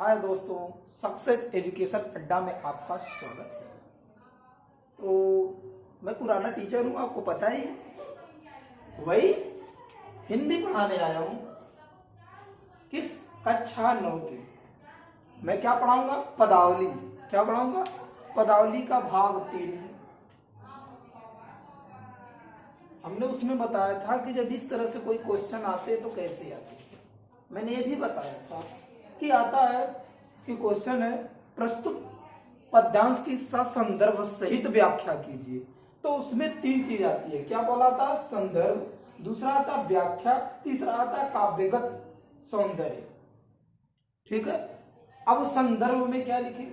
हाय दोस्तों, success education अड्डा में आपका स्वागत है। तो मैं पुराना टीचर हूँ, आपको पता ही है। वही हिंदी पढ़ाने आया हूँ। किस कक्षा 9 की मैं क्या पढ़ाऊंगा? पदावली। क्या पढ़ाऊंगा? पदावली का भाग 3। हमने उसमें बताया था कि जब इस तरह से कोई क्वेश्चन आते तो कैसे आते। मैंने ये भी बताया था कि आता है कि क्वेश्चन है प्रस्तुत पद्यांश की ससंदर्भ सहित व्याख्या कीजिए। तो उसमें 3 चीज आती है। क्या बोला था? संदर्भ, दूसरा आता व्याख्या, तीसरा आता काव्यगत सौंदर्य। ठीक है। अब संदर्भ में क्या लिखे?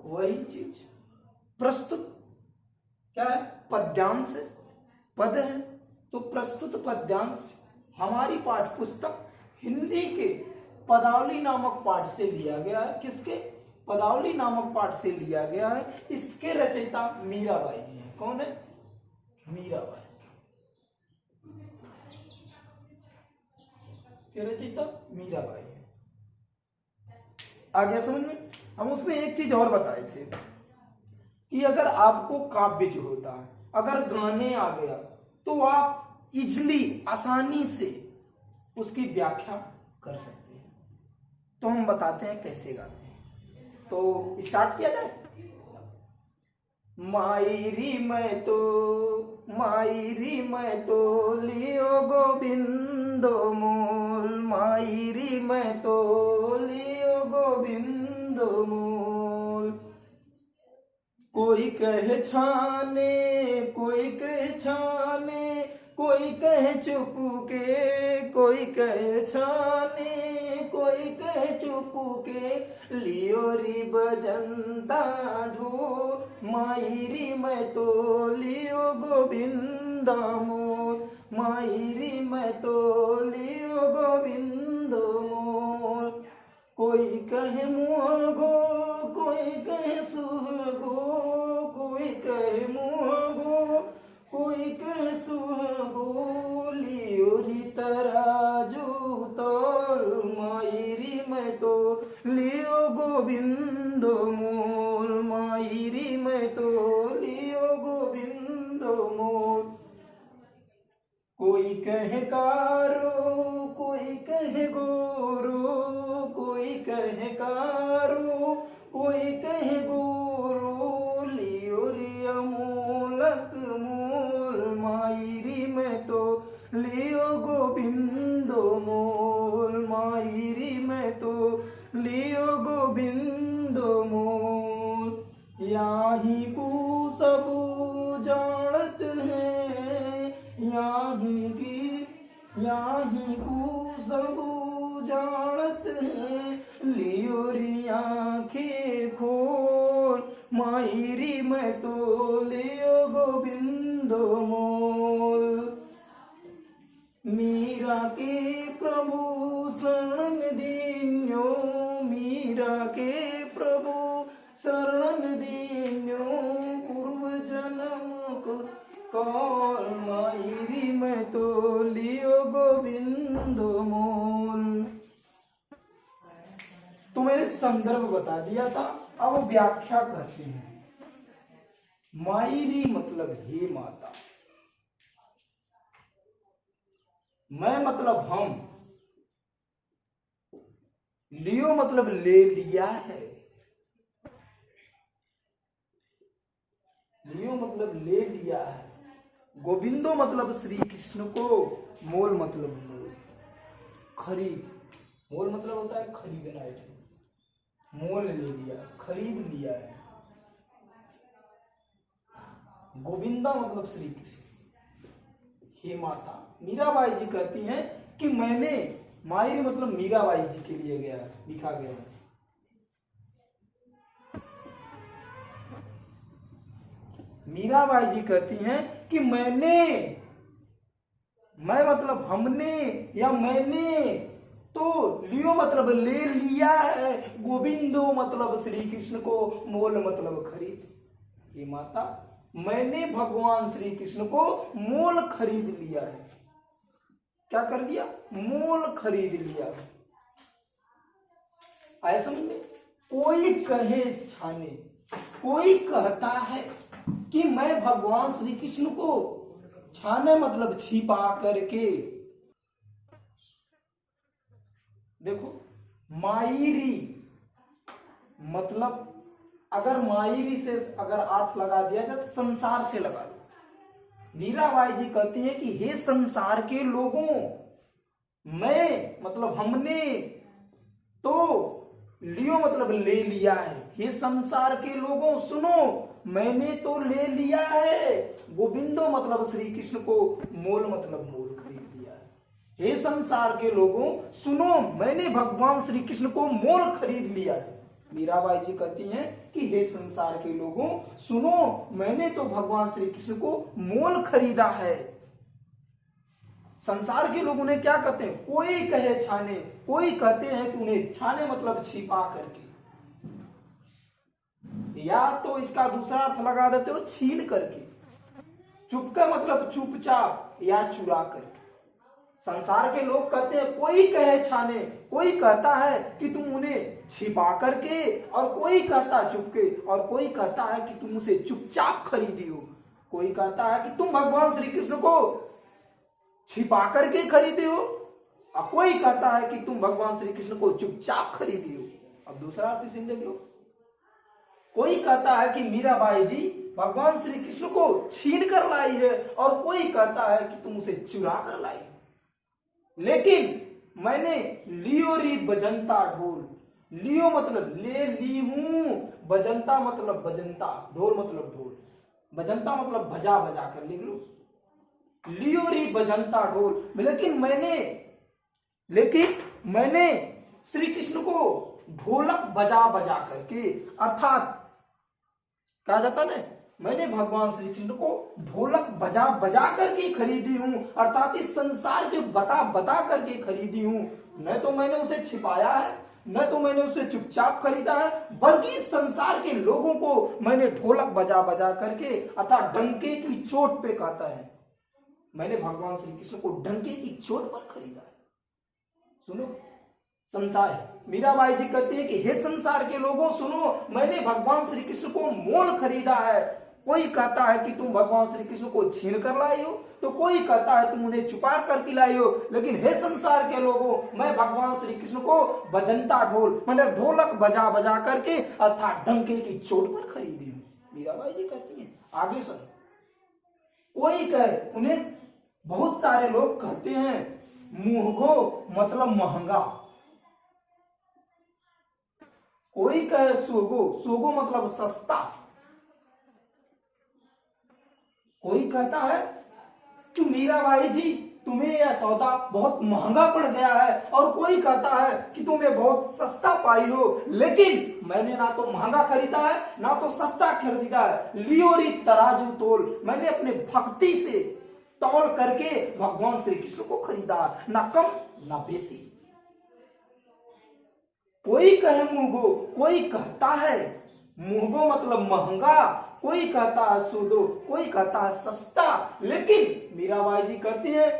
वही चीज प्रस्तुत क्या है? पद्यांश है, पद है। तो प्रस्तुत पद्यांश हमारी पाठ्य पुस्तक हिंदी के पदावली नामक पाठ से लिया गया है। किसके? पदावली नामक पाठ से लिया गया है। इसके रचयिता मीराबाई जी हैं। कौन है? मीराबाई के रचयिता मीराबाई है। आ गया समझ में? हम उसमें एक चीज और बताए थे कि अगर आपको काव्य जो होता है, अगर गाने आ गया तो आप इजली आसानी से उसकी व्याख्या कर सकते हैं। तो हम बताते हैं कैसे गाते हैं। तो स्टार्ट किया जाए। मायरी मैं तो लियो गोविंदो मोल, मायरी मैं तो लियो गोविंदो मोल। कोई कहे छाने, कोई कहे छाने, कोई कहे चुपके, कोई कहे छाने, कोई कहे चुपके, लियो री बजंता ढोल, मायरी मैं तो लियो गोविंदा मोल, मायरी मैं तो लियो गोविंदो मोल। कोई कहे मुँह कोई कहे सुहगो, कोई कहे मुँह कोई कहे सुहगो, लियो री तराजू तोल, मायरी मैं तो लियो गोविंदो मोल, मायरी मैं तो लियो गोविंदो मोल। कोई कहे कारो, कोई कहे गोरो, कोई कहे कारो, कोई कहे गोरो, लियो रे अमोलक मोल, मायरी मैं तो लियो गोविंदो मोल, मायरी मैं तो लियो गोविंदो मोल। याही को सब जानत है, याही को सब जानत है, लियो री आँखें खोल, मायरी मैं तो लियो गोविंदो मोल। मीरा के प्रभु शरण दीन्यो, मीरा के प्रभु शरण दीन्यो, पूर्व जन्म को कौल, मायरी मैं तो लियो गोविंदो मोल। तो मैंने संदर्भ बता दिया था। अब व्याख्या करते हैं। मायरी मतलब हे माता, मैं मतलब हम, लियो मतलब ले लिया है, लियो मतलब ले लिया है, गोविंदो मतलब श्री कृष्ण को, मोल मतलब मोल, खरीद। मोल मतलब होता है खरीदना है, मोल ले लिया, खरीद लिया है। गोविंदा मतलब श्री कृष्ण। हे माता, मीराबाई जी कहती हैं कि मैंने, मायरी मतलब मीराबाई जी के लिए गया, लिखा गया है। मीराबाई जी कहती हैं कि मैंने, मैं मतलब हमने या मैंने, तो लियो मतलब ले लिया है, गोविंदो मतलब श्री कृष्ण को, मोल मतलब खरीद। हे माता, मैंने भगवान श्री कृष्ण को मोल खरीद लिया है। क्या कर लिया? मोल खरीद लिया। आया समझ में? कोई कहे छाने, कोई कहता है कि मैं भगवान श्री कृष्ण को छाने मतलब छिपा करके। देखो मायरी मतलब अगर मायरी से अगर अर्थ लगा दिया जाए तो संसार से लगा दो। मीराबाई जी कहती है कि हे संसार के लोगों, मैं मतलब हमने तो लियो मतलब ले लिया है। हे संसार के लोगों सुनो, मैंने तो ले लिया है। गोविंदो मतलब श्री कृष्ण को, मोल मतलब मोल खरीद लिया है। हे संसार के लोगों सुनो, मैंने भगवान श्री कृष्ण को मोल खरीद लिया है। मीराबाई जी कहती हैं कि हे संसार के लोगों सुनो, मैंने तो भगवान श्री कृष्ण को मोल खरीदा है। संसार के लोग उन्हें क्या कहते हैं? कोई कहे छाने, कोई कहते हैं कि उन्हें छाने मतलब छिपा करके, या तो इसका दूसरा अर्थ लगा देते हो छीन करके। चुपका मतलब चुपचाप या चुरा करके। संसार के लोग कहते हैं कोई कहे छाने, कोई कहता है कि तुम उन्हें छिपा करके, और कोई कहता चुपके, और कोई कहता है कि तुम उसे चुपचाप खरीदी हो। कोई कहता है कि तुम भगवान श्री कृष्ण को छिपा करके खरीदे हो, और कोई कहता है कि तुम भगवान श्री कृष्ण को चुपचाप खरीदी हो। अब दूसरा अर्थ इसे देख लो। कोई कहता है कि मीराबाई जी भगवान श्री कृष्ण को छीन कर लाई है, और कोई कहता है कि तुम उसे चुरा कर लाई। लेकिन मैंने लियो री बजंता ढोल, लियो मतलब ले ली हूं, बजंता मतलब बजंता, ढोल मतलब ढोल, बजंता मतलब बजा बजा कर लिख लो। लियो री बजंता ढोल, लेकिन मैंने श्री कृष्ण को ढोलक बजा बजा करके, अर्थात कहा जाता ना, मैंने भगवान श्री कृष्ण को ढोलक बजा बजा करके खरीदी हूं, अर्थात इस संसार के बता बता करके खरीदी हूं। न तो मैंने उसे छिपाया है, न तो मैंने उसे चुपचाप खरीदा है, बल्कि इस संसार के लोगों को मैंने ढोलक बजा बजा करके, अर्थात डंके की चोट पे कहता है, मैंने भगवान श्री कृष्ण को डंके की चोट पर खरीदा है। सुनो संसार है। मीराबाई जी कहती है कि हे संसार के लोगों सुनो, मैंने भगवान श्री कृष्ण को मोल खरीदा है। कोई कहता है कि तुम भगवान श्री कृष्ण को छीन कर लाई हो, तो कोई कहता है तुम उन्हें छुपा कर लाई हो। लेकिन हे संसार के लोगों, मैं भगवान श्री कृष्ण को बजंता ढोल मतलब ढोलक बजा बजा करके, अर्थात डंके की चोट पर खरीदी हूं। मीराबाई जी कहती है। आगे सुन, कोई कहे, उन्हें बहुत सारे लोग कहते हैं मुहगो मतलब महंगा। कोई कहे सोगो, सोगो मतलब सस्ता। कोई कहता है कि मीराबाई जी तुम्हें यह सौदा बहुत महंगा पड़ गया है, और कोई कहता है कि तुम्हें बहुत सस्ता पाई हो। लेकिन मैंने ना तो महंगा खरीदा है, ना तो सस्ता खरीदा है। लियोरी तराजू तोल, मैंने अपने भक्ति से तौल करके भगवान श्री कृष्ण को खरीदा, ना कम ना बेसी। कोई कहे मुंगो, कोई कहता है मुंगो मतलब महंगा, कोई कहता है सूदो, कोई कहता है सस्ता। लेकिन मीराबाई जी कहती है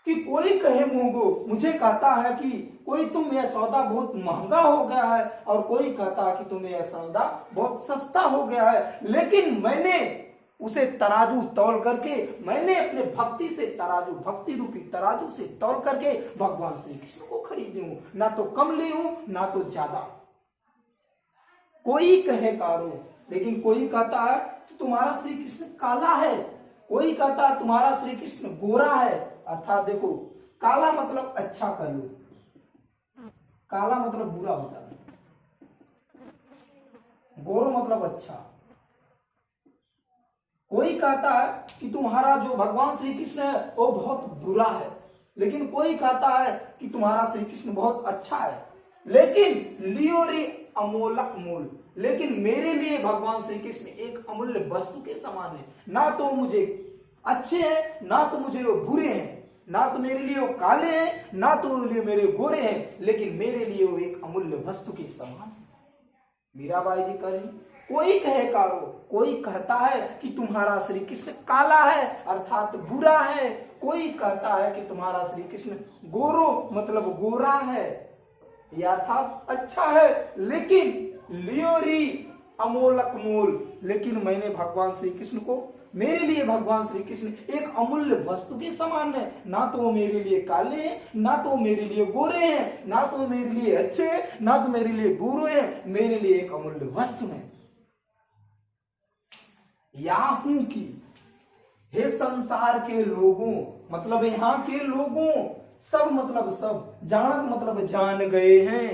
कि कोई कहे मुंगो, मुझे कहता है कि कोई तुम यह सौदा बहुत महंगा हो गया है, और कोई कहता है कि तुम्हें यह सौदा बहुत सस्ता हो गया है। लेकिन मैंने उसे तराजू तौल करके, मैंने अपने भक्ति से तराजू, भक्ति रूपी तराजू से तौल करके भगवान श्री कृष्ण को खरीदी हूं, ना तो कम ली हूं ना तो ज्यादा। कोई कहे कारो, लेकिन कोई कहता है कि तुम्हारा श्री कृष्ण काला है, कोई कहता है तुम्हारा श्री कृष्ण गोरा है। अर्थात देखो, काला मतलब अच्छा कह लो, काला मतलब बुरा होता है, गोरो मतलब अच्छा। कोई कहता है कि तुम्हारा जो भगवान श्री कृष्ण है वो बहुत बुरा है, लेकिन कोई कहता है कि तुम्हारा श्री कृष्ण बहुत अच्छा है। लेकिन लियोरी अमोलक मोल, लेकिन मेरे लिए भगवान श्री कृष्ण एक अमूल्य वस्तु के समान है। ना तो मुझे अच्छे हैं, ना तो मुझे वो बुरे हैं, ना तो मेरे लिए वो काले हैं, ना तो लिए मेरे गोरे हैं, लेकिन मेरे लिए वो एक अमूल्य वस्तु के समान है। मीराबाई जी कह रही, कोई कहे कारो, कोई कहता है कि तुम्हारा श्री कृष्ण काला है अर्थात बुरा है, कोई कहता है कि तुम्हारा श्री कृष्ण गोरो मतलब गोरा है। यथार्थ अच्छा है, लेकिन लियोरी अमोलक मोल, लेकिन मैंने भगवान श्री कृष्ण को, मेरे लिए भगवान श्री कृष्ण एक अमूल्य वस्तु के समान है। ना तो वो मेरे लिए काले हैं, ना तो वो मेरे लिए गोरे हैं, ना तो वो मेरे लिए अच्छे हैं, ना तो मेरे लिए बुरे हैं, मेरे लिए एक अमूल्य वस्तु है। याहू की, हे संसार के लोगों, मतलब यहाँ के लोगों, सब मतलब सब, जानक मतलब जान गए हैं।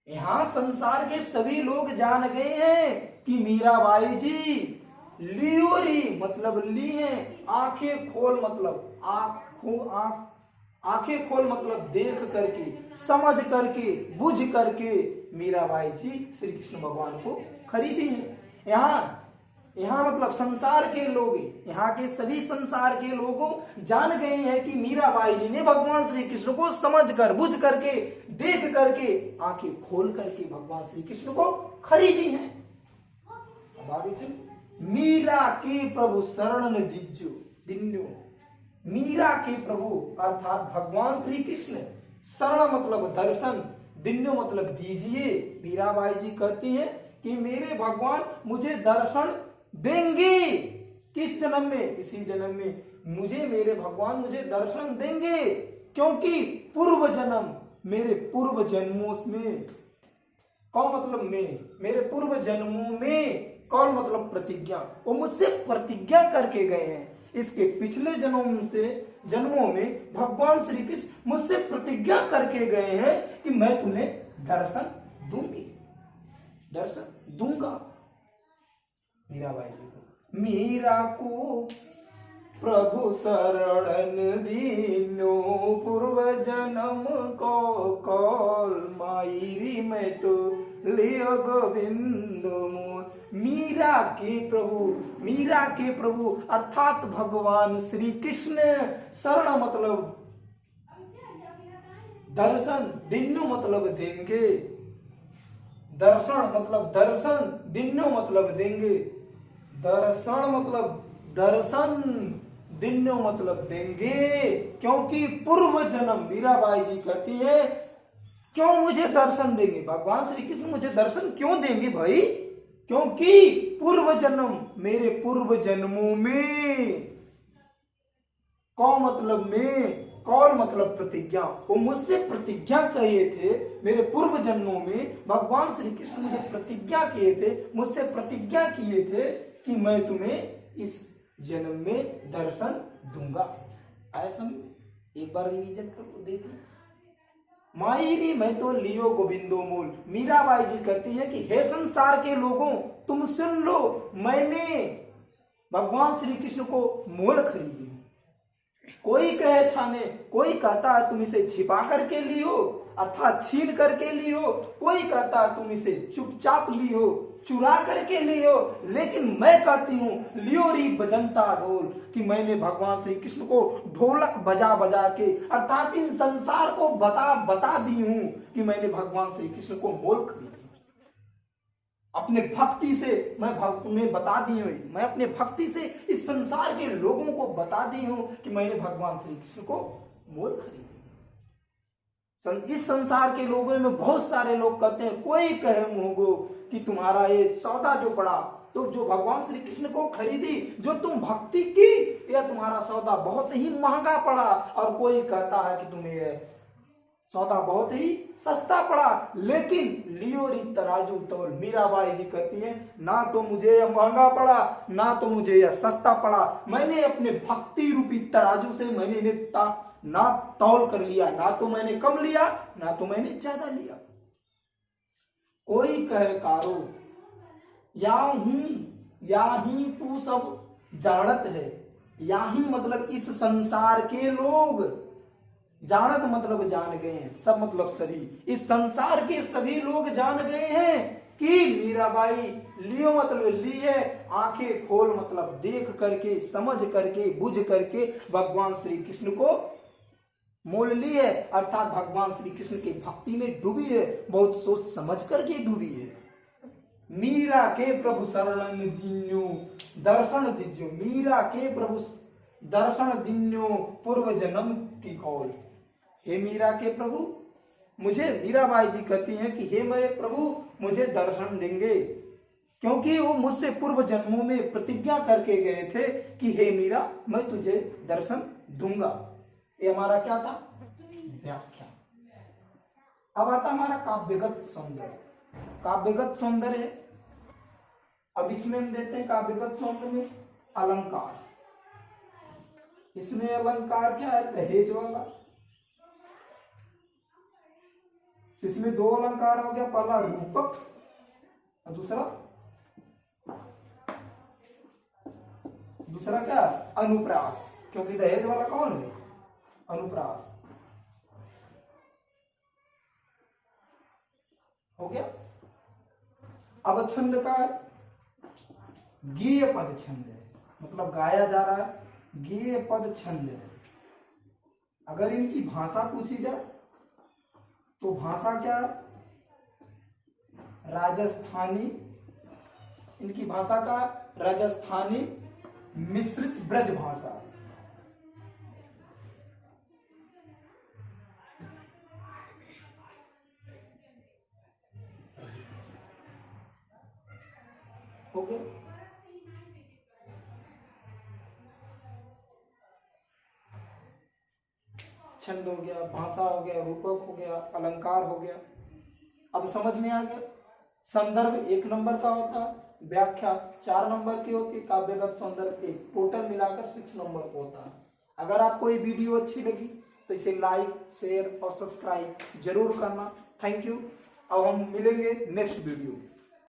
यहाँ संसार के सभी लोग जान गए हैं कि मीराबाई जी लियोरी मतलब ली है, आंखें खोल मतलब आंखें खोल मतलब देख करके, समझ करके, बुझ करके मीराबाई जी श्री कृष्ण भगवान को खरीदी है। यहाँ मतलब संसार के लोग, यहाँ के सभी संसार के लोगों जान गए हैं कि मीराबाई जी ने भगवान श्री कृष्ण को समझ कर, बुझ करके, देख करके, आंखें खोल करके भगवान श्री कृष्ण को खरीदी है। अब आगे चलो। मीरा के प्रभु शरण दिन्यो, मीरा के प्रभु अर्थात भगवान श्री कृष्ण, शरण मतलब दर्शन, दिन्यो मतलब दीजिए। मीराबाई जी कहती हैं कि मेरे भगवान मुझे दर्शन देंगे। किस जन्म में? इसी जन्म में मुझे मेरे भगवान मुझे दर्शन देंगे, क्योंकि पूर्व जन्म, मेरे पूर्व जन्मों में, कौन मतलब में, मेरे पूर्व जन्मों में, कौन मतलब प्रतिज्ञा, वो मुझसे प्रतिज्ञा करके गए हैं। इसके पिछले जन्मों में भगवान श्री कृष्ण मुझसे प्रतिज्ञा करके गए हैं कि मैं तुम्हें दर्शन दूंगा। मीराबाई जी को, मीरा को प्रभु शरण दीनो, पूर्व जन्म को कौल मायरी मैं तो लियो गोविंद मोल। मीरा के प्रभु अर्थात भगवान श्री कृष्ण, शरण मतलब दर्शन, दिन्नु मतलब देंगे, दर्शन मतलब दर्शन, दिन्नु मतलब देंगे, दर्शन मतलब दर्शन, दिन्नु मतलब देंगे, क्योंकि पूर्व जन्म, मीराबाई जी कहती है क्यों मुझे दर्शन देंगे भगवान श्री कृष्ण, मुझे दर्शन क्यों देंगे भाई? क्योंकि पूर्व जन्म, मेरे पूर्व जन्मों में, कौन मतलब में, कौन मतलब प्रतिज्ञा, वो मुझसे प्रतिज्ञा किए थे। मेरे पूर्व जन्मों में भगवान श्री कृष्ण मुझे प्रतिज्ञा किए थे, मुझसे प्रतिज्ञा किए थे कि मैं तुम्हें इस जन्म में दर्शन दूंगा। ऐसा एक बार रिवीजन करो, देखो। मायरी मैं तो लियो गोविंदो मोल, मीराबाई जी कहती है कि हे संसार के लोगों, तुम सुन लो, मैंने भगवान श्री कृष्ण को मोल खरीदी। कोई कहे छाने, कोई कहता है तुम इसे छिपा करके लियो, अर्थात छीन करके लियो, कोई कहता है तुम इसे चुपचाप लियो, चुरा करके लियो, लेकिन मैं कहती हूँ लियोरी बजंता ढोल, कि मैंने भगवान श्री कृष्ण को ढोलक बजा बजा के, अर्थात इन संसार को बता दी हूँ कि मैंने भगवान श्री कृष्ण को मोल खरीदी। अपने भक्ति से मैं तुम्हें बता दी हूँ, मैं अपने भक्ति से इस संसार के लोगों को बता दी हूँ कि मैंने भगवान श्री कृष्ण को मोल खरीदी। इस संसार के लोगों में बहुत सारे लोग कहते हैं, कोई कहे मुंगो कि तुम्हारा ये सौदा जो पड़ा, तो जो भगवान श्री कृष्ण को खरीदी, जो तुम भक्ति की, यह तुम्हारा सौदा बहुत ही महंगा पड़ा, और कोई कहता है कि तुम्हें सौदा बहुत ही सस्ता पड़ा। लेकिन लियोरी तराजू तौल, मीराबाई जी कहती है ना तो मुझे यह महंगा पड़ा, ना तो मुझे यह सस्ता पड़ा, मैंने अपने भक्ति रूपी तराजू से मैंने इन्हें ना तौल कर लिया, ना तो मैंने कम लिया, ना तो मैंने ज्यादा लिया। कोई कहे कारो या ही तू सब जानत है, या ही मतलब इस संसार के लोग, जानत मतलब जान गए हैं, सब मतलब सभी, इस संसार के सभी लोग जान गए हैं कि मीराबाई लियो मतलब ली है, आंखें खोल मतलब देख करके, समझ करके, बुझ करके भगवान श्री कृष्ण को मोल ली है, अर्थात भगवान श्री कृष्ण की भक्ति में डूबी है, बहुत सोच समझ करके डूबी है। मीरा के प्रभु शरण दिन्यो दर्शन दीजियो, मीरा के प्रभु दर्शन दिन्यो पूर्व जन्म की कौल। हे मीरा के प्रभु, मुझे मीराबाई जी कहती हैं कि हे मेरे प्रभु मुझे दर्शन देंगे, क्योंकि वो मुझसे पूर्व जन्मों में प्रतिज्ञा करके गए थे कि हे मीरा मैं तुझे दर्शन दूंगा। ये हमारा क्या था? व्याख्या। अब आता हमारा काव्यगत सौंदर्य। काव्यगत सौंदर्य, अब इसमें हम देते हैं काव्यगत सौंदर्य में अलंकार। इसमें अलंकार क्या है? दहेज वाला। इसमें दो अलंकार हो गया, पहला रूपक और दूसरा क्या? अनुप्रास, क्योंकि दहेज वाला कौन है? अनुप्रास। हो गया। अब छंद का है, गेय पद छंद है, मतलब गाया जा रहा है, गेय पद छंद है। अगर इनकी भाषा पूछी जाए तो भाषा क्या? राजस्थानी। इनकी भाषा का राजस्थानी मिश्रित ब्रज भाषा। ओके, छंद हो गया, भाषा हो गया, रूपक हो गया, अलंकार हो गया। अब समझ में आ गया। संदर्भ 1 नंबर का होता है, व्याख्या 4 नंबर की होती है, काव्यगत सौंदर्य 1, टोटल मिलाकर 6 नंबर को होता है। अगर आपको ये वीडियो अच्छी लगी तो इसे लाइक, शेयर और सब्सक्राइब जरूर करना। Thank you. अब हम मिलेंगे नेक्स्ट वीडियो।